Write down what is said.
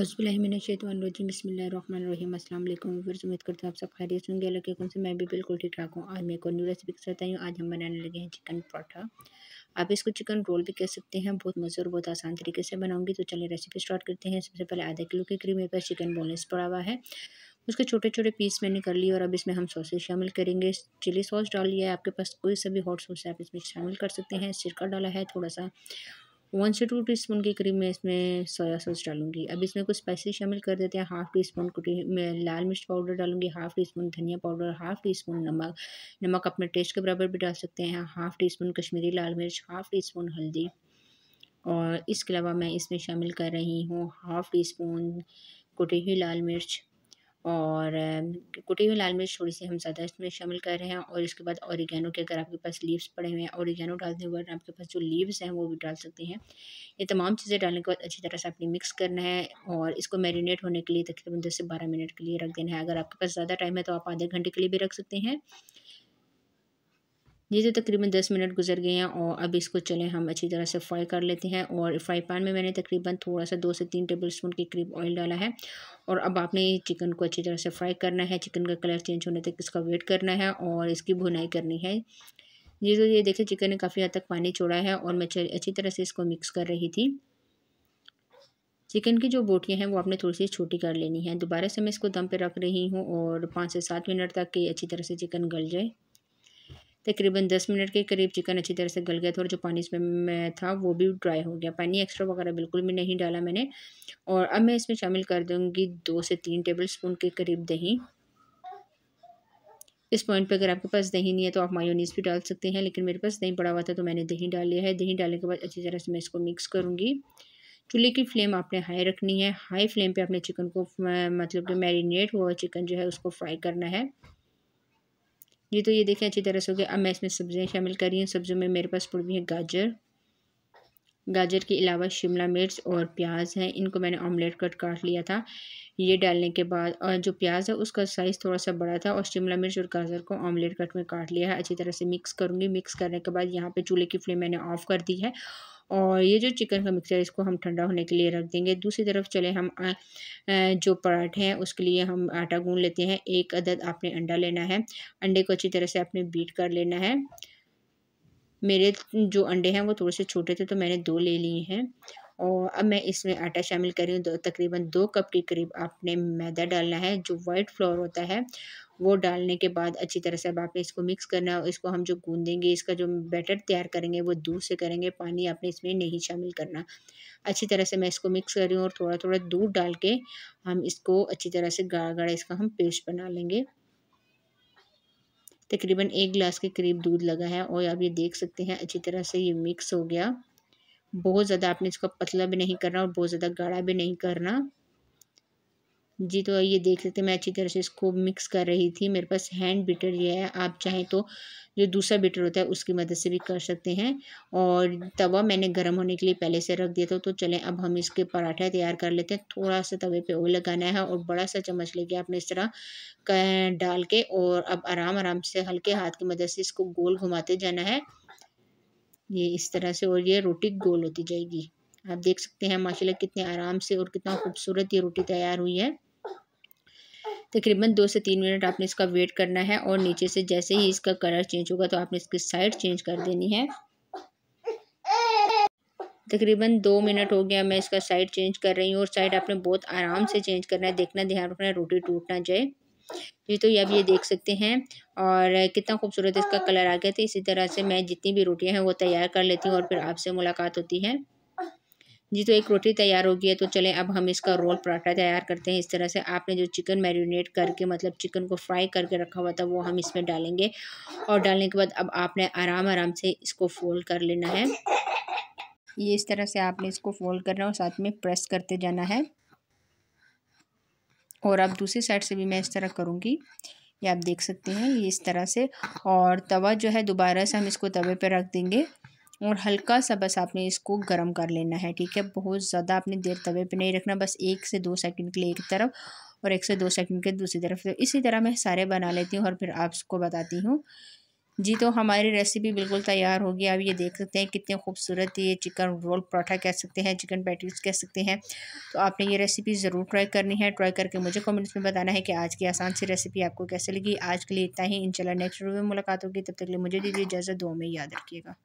औज़ुबिल्लाहिमिनश्शैतानिर्रजीम बिस्मिल्लाहिर्रहमानिर्रहीम। अस्सलाम वालेकुम व्यूअर्स, उम्मीद करते हैं आप सब खैरियत से होंगे। अल्लाह के हुक्म से मैं भी बिल्कुल ठीक ठाक हूँ। आज मैं एक और न्यू रेसिपी के साथ आई हूँ। आज हम बनाने लगे हैं चिकन पराठा। आप इसको चिकन रोल भी कह सकते हैं। बहुत मज़े और बहुत आसान तरीके से बनाऊंगी। तो चलिए रेसिपी स्टार्ट करते हैं। सबसे पहले आधा किलो के करीब मेरे पास चिकन बोनलेस पड़ा हुआ है। उसके छोटे छोटे पीस मैंने कर लिए और अब इसमें हम सॉसेज शामिल करेंगे। चिली सॉस डाल लिया है, आपके पास कोई सा भी हॉट सॉस है आप इसमें शामिल कर सकते हैं। सिरका डाला है थोड़ा सा, 1 से 2 टीस्पून के करीब मैं इसमें सोया सॉस डालूंगी। अब इसमें कुछ स्पाइसेस शामिल कर देते हैं। हाफ़ टी स्पून कुटी मैं लाल मिर्च पाउडर डालूंगी, हाफ़ टी स्पून धनिया पाउडर, हाफ़ टी स्पून नमक। नमक अपने टेस्ट के बराबर भी डाल सकते हैं। हाफ़ टी स्पून कश्मीरी लाल मिर्च, हाफ़ टी स्पून हल्दी और इसके अलावा मैं इसमें शामिल कर रही हूँ हाफ़ टी स्पून कुटी हुई लाल मिर्च और कुटी हुई लाल मिर्च थोड़ी सी हम ज़्यादा इसमें शामिल कर रहे हैं। और इसके बाद ऑरिगेनो के, अगर आपके पास लीव्स पड़े हुए हैं ऑरिगेनो डालते हुए आपके पास जो लीव्स हैं वो भी डाल सकते हैं। ये तमाम चीज़ें डालने के बाद अच्छी तरह से आपने मिक्स करना है और इसको मैरिनेट होने के लिए तकरीबन 10 से 12 मिनट के लिए रख देना है। अगर आपके पास ज़्यादा टाइम है तो आप आधे घंटे के लिए भी रख सकते हैं। ये तो तकरीबन 10 मिनट गुजर गए हैं और अब इसको चलें हम अच्छी तरह से फ्राई कर लेते हैं। और फ्राई पैन में मैंने तकरीबन थोड़ा सा 2 से 3 टेबल स्पून के करीब ऑयल डाला है। और अब आपने चिकन को अच्छी तरह से फ्राई करना है। चिकन का कलर चेंज होने तक इसका वेट करना है और इसकी भुनाई करनी है। ये देखिए चिकन ने काफ़ी हद तक पानी छोड़ा है और मैं अच्छी तरह से इसको मिक्स कर रही थी। चिकन की जो बोटियाँ हैं वो आपने थोड़ी सी छोटी कर लेनी है। दोबारा से मैं इसको दम पे रख रही हूँ और 5 से 7 मिनट तक कि अच्छी तरह से चिकन गल जाए। तकरीबन 10 मिनट के करीब चिकन अच्छी तरह से गल गया था और जो पानी इसमें था वो भी ड्राई हो गया। पानी एक्स्ट्रा वगैरह बिल्कुल भी नहीं डाला मैंने। और अब मैं इसमें शामिल कर दूँगी 2 से 3 टेबल स्पून के करीब दही। इस पॉइंट पे अगर आपके पास दही नहीं है तो आप मायोनीज़ भी डाल सकते हैं, लेकिन मेरे पास दही पड़ा हुआ था तो मैंने दही डाल लिया है। दही डालने के बाद अच्छी तरह से मैं इसको मिक्स करूँगी। चूल्हे की फ्लेम आपने हाई रखनी है। हाई फ्लेम पे अपने चिकन को मतलब कि मैरिनेट हुआ चिकन जो है उसको फ्राई करना है। ये देखें अच्छी तरह से हो गया। अब मैं इसमें सब्जियां शामिल कर रही हूँ। सब्जियों में मेरे पास पड़ी हुई है गाजर के अलावा शिमला मिर्च और प्याज है। इनको मैंने ऑमलेट कट काट लिया था। ये डालने के बाद और जो प्याज है उसका साइज़ थोड़ा सा बड़ा था और शिमला मिर्च और गाजर को ऑमलेट कट में काट लिया है। अच्छी तरह से मिक्स करूँगी। मिक्स करने के बाद यहाँ पे चूल्हे की फ्लेम मैंने ऑफ़ कर दी है और ये जो चिकन का मिक्सचर है इसको हम ठंडा होने के लिए रख देंगे। दूसरी तरफ चले हम जो पराठे हैं उसके लिए हम आटा गूँध लेते हैं। 1 अदद आपने अंडा लेना है। अंडे को अच्छी तरह से आपने बीट कर लेना है। मेरे जो अंडे हैं वो थोड़े से छोटे थे तो मैंने 2 ले लिए हैं। और अब मैं इसमें आटा शामिल कर रही हूँ। तकरीबन 2 कप के करीब आपने मैदा डालना है। जो वाइट फ्लोर होता है वो डालने के बाद अच्छी तरह से अब आपने इसको मिक्स करना है। इसको हम जो गूँदेंगे इसका जो बैटर तैयार करेंगे वो दूध से करेंगे, पानी आपने इसमें नहीं शामिल करना। अच्छी तरह से मैं इसको मिक्स कर रही हूँ और थोड़ा-थोड़ा दूध डाल के हम इसको अच्छी तरह से गाढ़ा-गाढ़ा इसका हम पेस्ट बना लेंगे। तकरीबन 1 गिलास के करीब दूध लगा है और आप ये देख सकते हैं अच्छी तरह से ये मिक्स हो गया। बहुत ज़्यादा आपने इसको पतला भी नहीं करना और बहुत ज़्यादा गाढ़ा भी नहीं करना। तो ये देख सकते हैं मैं अच्छी तरह से इसको मिक्स कर रही थी। मेरे पास हैंड बीटर ये है, आप चाहें तो जो दूसरा बीटर होता है उसकी मदद से भी कर सकते हैं। और तवा मैंने गर्म होने के लिए पहले से रख दिया था। तो चलें अब हम इसके पराठा तैयार कर लेते हैं। थोड़ा-सा तवे पे ऑयल लगाना है और बड़ा-सा चम्मच लेके आपने इस तरह डाल के और अब आराम-आराम से हल्के हाथ की मदद से इसको गोल घुमाते जाना है। ये इस तरह से और ये रोटी गोल होती जाएगी। आप देख सकते हैं माशाल्लाह कितने आराम से और कितना खूबसूरत ये रोटी तैयार हुई है। तकरीबन 2 से 3 मिनट आपने इसका वेट करना है और नीचे से जैसे ही इसका कलर चेंज होगा तो आपने इसकी साइड चेंज कर देनी है। तकरीबन 2 मिनट हो गया, मैं इसका साइड चेंज कर रही हूँ और साइड आपने बहुत आराम से चेंज करना है। देखना ध्यान रखना है रोटी टूट ना जाए। तो ये अब ये देख सकते हैं और कितना खूबसूरत इसका कलर आ गया था। इसी तरह से मैं जितनी भी रोटियां हैं वो तैयार कर लेती हूँ और फिर आपसे मुलाकात होती है। तो एक रोटी तैयार हो गई है। तो चलें अब हम इसका रोल पराठा तैयार करते हैं। इस तरह से आपने जो चिकन मैरिनेट करके मतलब चिकन को फ्राई करके रखा हुआ था वो हम इसमें डालेंगे और डालने के बाद अब आपने आराम से इसको फोल्ड कर लेना है। ये इस तरह से आपने इसको फोल्ड करना है और साथ में प्रेस करते जाना है। और अब दूसरी साइड से भी मैं इस तरह करूँगी। ये आप देख सकते हैं ये इस तरह से। और तवा जो है दोबारा से हम इसको तवे पे रख देंगे और हल्का सा बस आपने इसको गर्म कर लेना है, ठीक है। बहुत ज़्यादा आपने देर तवे पे नहीं रखना, बस 1 से 2 सेकंड के लिए एक तरफ और 1 से 2 सेकंड के दूसरी तरफ। तो इसी तरह मैं सारे बना लेती हूँ और फिर आपको बताती हूँ। जी, तो हमारी रेसिपी बिल्कुल तैयार हो गई। आप ये देख सकते हैं कितने खूबसूरत ये चिकन रोल पराठा कह सकते हैं, चिकन पैटीज़ कह सकते हैं। तो आपने ये रेसिपी ज़रूर ट्राई करनी है। ट्राई करके मुझे कमेंट्स में बताना है कि आज की आसान सी रेसिपी आपको कैसे लगी। आज के लिए इतना ही, इंशाल्लाह नेक्स्ट वीडियो में मुलाकात होगी। तब तक के लिए मुझे दीजिए इजाज़त। दुआ में याद रखिएगा।